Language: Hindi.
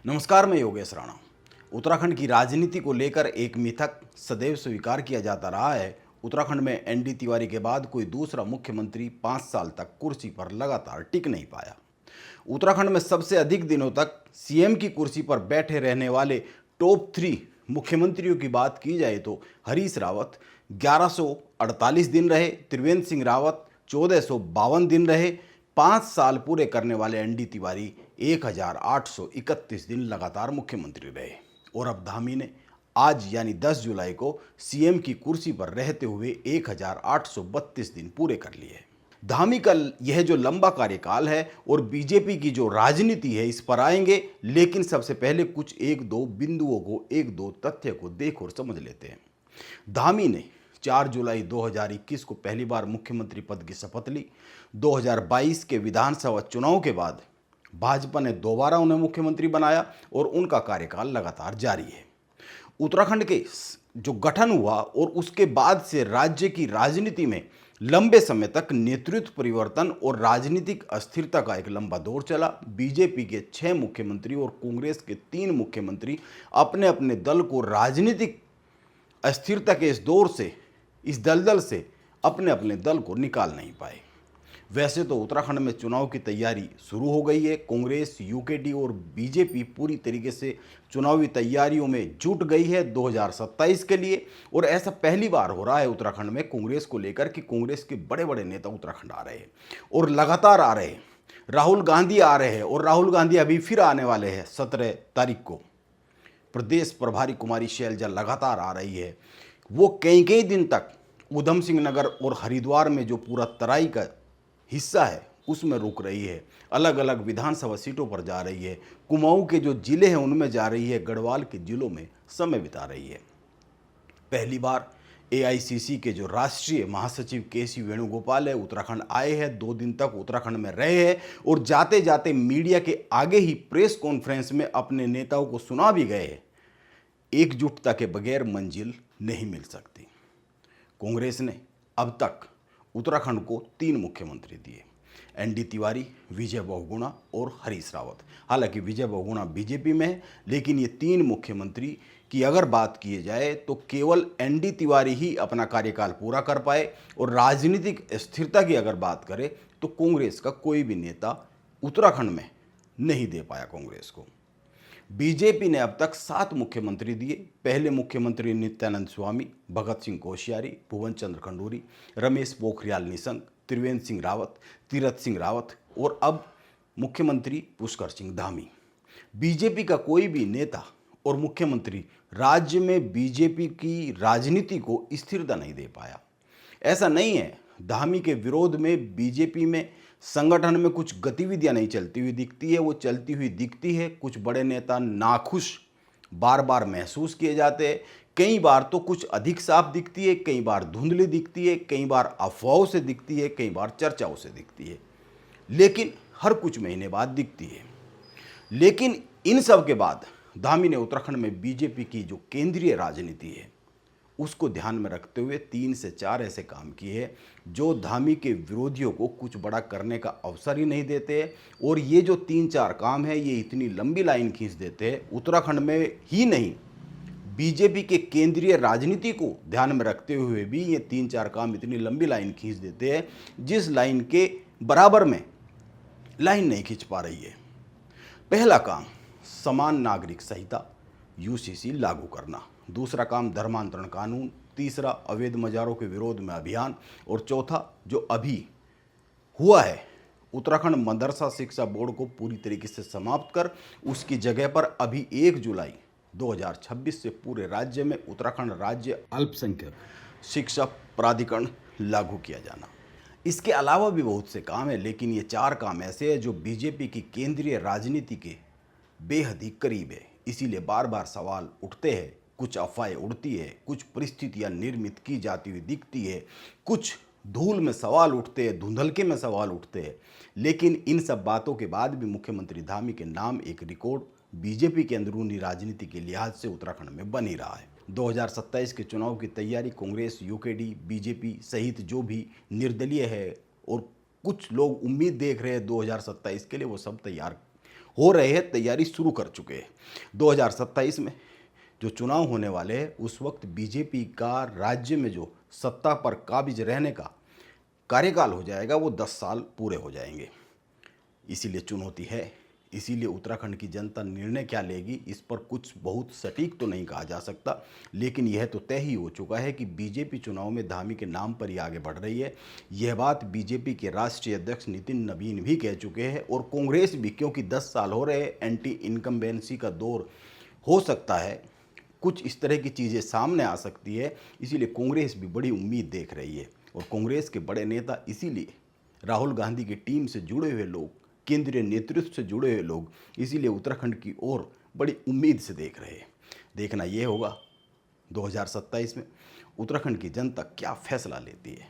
नमस्कार, मैं योगेश राणा। उत्तराखंड की राजनीति को लेकर एक मिथक सदैव स्वीकार किया जाता रहा है। उत्तराखंड में एनडी तिवारी के बाद कोई दूसरा मुख्यमंत्री 5 साल तक कुर्सी पर लगातार टिक नहीं पाया। उत्तराखंड में सबसे अधिक दिनों तक सीएम की कुर्सी पर बैठे रहने वाले टॉप 3 मुख्यमंत्रियों की बात की जाए तो हरीश रावत 1148 दिन रहे, त्रिवेंद्र सिंह रावत 1452 दिन रहे। 5 साल पूरे करने वाले एनडी तिवारी 1831 दिन लगातार मुख्यमंत्री रहे। और अब धामी ने आज यानी 10 जुलाई को सीएम की कुर्सी पर रहते हुए 1832 दिन पूरे कर लिए। धामी का यह जो लंबा कार्यकाल है और बीजेपी की जो राजनीति है, इस पर आएंगे, लेकिन सबसे पहले कुछ एक दो बिंदुओं को, एक दो तथ्य को देख और समझ लेते हैं। धामी ने 4 जुलाई 2021 को पहली बार मुख्यमंत्री पद की शपथ ली। 2022 के विधानसभा चुनाव के बाद भाजपा ने दोबारा उन्हें मुख्यमंत्री बनाया और उनका कार्यकाल लगातार जारी है। उत्तराखंड के जो गठन हुआ और उसके बाद से राज्य की राजनीति में लंबे समय तक नेतृत्व परिवर्तन और राजनीतिक अस्थिरता का एक लंबा दौर चला। बीजेपी के 6 मुख्यमंत्री और कांग्रेस के 3 मुख्यमंत्री अपने अपने दल को राजनीतिक अस्थिरता के इस दौर से, इस दलदल से अपने अपने दल को निकाल नहीं पाए। वैसे तो उत्तराखंड में चुनाव की तैयारी शुरू हो गई है। कांग्रेस, यूकेडी और बीजेपी पूरी तरीके से चुनावी तैयारियों में जुट गई है 2027 के लिए। और ऐसा पहली बार हो रहा है उत्तराखंड में कांग्रेस को लेकर कि कांग्रेस के बड़े बड़े नेता उत्तराखंड आ रहे हैं और लगातार आ रहे हैं। राहुल गांधी आ रहे हैं और राहुल गांधी अभी फिर आने वाले हैं 17 तारीख को। प्रदेश प्रभारी कुमारी शैलजा लगातार आ रही है। वो कई कई दिन तक ऊधम सिंह नगर और हरिद्वार में जो पूरा तराई का हिस्सा है उसमें रुक रही है। अलग अलग विधानसभा सीटों पर जा रही है। कुमाऊं के जो जिले हैं उनमें जा रही है। गढ़वाल के जिलों में समय बिता रही है। पहली बार एआईसीसी के जो राष्ट्रीय महासचिव केसी वेणुगोपाल है उत्तराखंड आए हैं। 2 दिन तक उत्तराखंड में रहे हैं और जाते जाते मीडिया के आगे ही प्रेस कॉन्फ्रेंस में अपने नेताओं को सुना भी गए हैं, एकजुटता के बगैर मंजिल नहीं मिल सकती। कांग्रेस ने अब तक उत्तराखंड को 3 मुख्यमंत्री दिए, एनडी तिवारी, विजय बहुगुणा और हरीश रावत। हालांकि विजय बहुगुणा बीजेपी में है, लेकिन ये 3 मुख्यमंत्री की अगर बात की जाए तो केवल एनडी तिवारी ही अपना कार्यकाल पूरा कर पाए। और राजनीतिक स्थिरता की अगर बात करें तो कांग्रेस का कोई भी नेता उत्तराखंड में नहीं दे पाया कांग्रेस को। बीजेपी ने अब तक 7 मुख्यमंत्री दिए। पहले मुख्यमंत्री नित्यानंद स्वामी, भगत सिंह कोश्यारी, भुवन चंद्र खंडूरी, रमेश पोखरियाल निशंक, त्रिवेंद्र सिंह रावत, तीरथ सिंह रावत और अब मुख्यमंत्री पुष्कर सिंह धामी। बीजेपी का कोई भी नेता और मुख्यमंत्री राज्य में बीजेपी की राजनीति को स्थिरता नहीं दे पाया। ऐसा नहीं है, धामी के विरोध में बीजेपी में संगठन में कुछ गतिविधियां नहीं चलती हुई दिखती है, वो चलती हुई दिखती है। कुछ बड़े नेता नाखुश बार बार महसूस किए जाते हैं। कई बार तो कुछ अधिक साफ दिखती है, कई बार धुंधली दिखती है, कई बार अफवाहों से दिखती है, कई बार चर्चाओं से दिखती है, लेकिन हर कुछ महीने बाद दिखती है। लेकिन इन सब के बाद धामी ने उत्तराखंड में बीजेपी की जो केंद्रीय राजनीति है उसको ध्यान में रखते हुए 3 से 4 ऐसे काम किए हैं जो धामी के विरोधियों को कुछ बड़ा करने का अवसर ही नहीं देते हैं। और ये जो 3-4 काम है ये इतनी लंबी लाइन खींच देते हैं, उत्तराखंड में ही नहीं बीजेपी के केंद्रीय राजनीति को ध्यान में रखते हुए भी ये 3-4 काम इतनी लंबी लाइन खींच देते हैं जिस लाइन के बराबर में लाइन नहीं खींच पा रही है। पहला काम समान नागरिक संहिता यूसीसी लागू करना, दूसरा काम धर्मांतरण कानून, तीसरा अवैध मजारों के विरोध में अभियान और चौथा जो अभी हुआ है उत्तराखंड मदरसा शिक्षा बोर्ड को पूरी तरीके से समाप्त कर उसकी जगह पर अभी 1 जुलाई 2026 से पूरे राज्य में उत्तराखंड राज्य अल्पसंख्यक शिक्षा प्राधिकरण लागू किया जाना। इसके अलावा भी बहुत से काम है, लेकिन ये 4 काम ऐसे हैं जो बीजेपी की केंद्रीय राजनीति के बेहद ही करीब है। इसीलिए बार बार सवाल उठते हैं, कुछ अफवाहें उड़ती है, कुछ परिस्थितियां निर्मित की जाती हुई दिखती है, कुछ धूल में सवाल उठते हैं, धुंधलके में सवाल उठते हैं। लेकिन इन सब बातों के बाद भी मुख्यमंत्री धामी के नाम एक रिकॉर्ड बीजेपी के अंदरूनी राजनीति के लिहाज से उत्तराखंड में बन ही रहा है। 2027 के चुनाव की तैयारी कांग्रेस, यूकेडी, बीजेपी सहित जो भी निर्दलीय है और कुछ लोग उम्मीद देख रहे हैं 2027 के लिए, वो सब तैयार हो रहे हैं, तैयारी शुरू कर चुके हैं। 2027 में जो चुनाव होने वाले हैं उस वक्त बीजेपी का राज्य में जो सत्ता पर काबिज रहने का कार्यकाल हो जाएगा वो 10 साल पूरे हो जाएंगे। इसीलिए चुनौती है, इसीलिए उत्तराखंड की जनता निर्णय क्या लेगी इस पर कुछ बहुत सटीक तो नहीं कहा जा सकता, लेकिन यह तो तय ही हो चुका है कि बीजेपी चुनाव में धामी के नाम पर ही आगे बढ़ रही है। यह बात बीजेपी के राष्ट्रीय अध्यक्ष नितिन नवीन भी कह चुके हैं और कांग्रेस भी, क्योंकि 10 साल हो रहे एंटी इनकम्बेंसी का दौर हो सकता है, कुछ इस तरह की चीज़ें सामने आ सकती है, इसीलिए कांग्रेस भी बड़ी उम्मीद देख रही है। और कांग्रेस के बड़े नेता इसीलिए राहुल गांधी की टीम से जुड़े हुए लोग, केंद्रीय नेतृत्व से जुड़े हुए लोग इसीलिए उत्तराखंड की ओर बड़ी उम्मीद से देख रहे हैं। देखना ये होगा 2027 में उत्तराखंड की जनता क्या फैसला लेती है।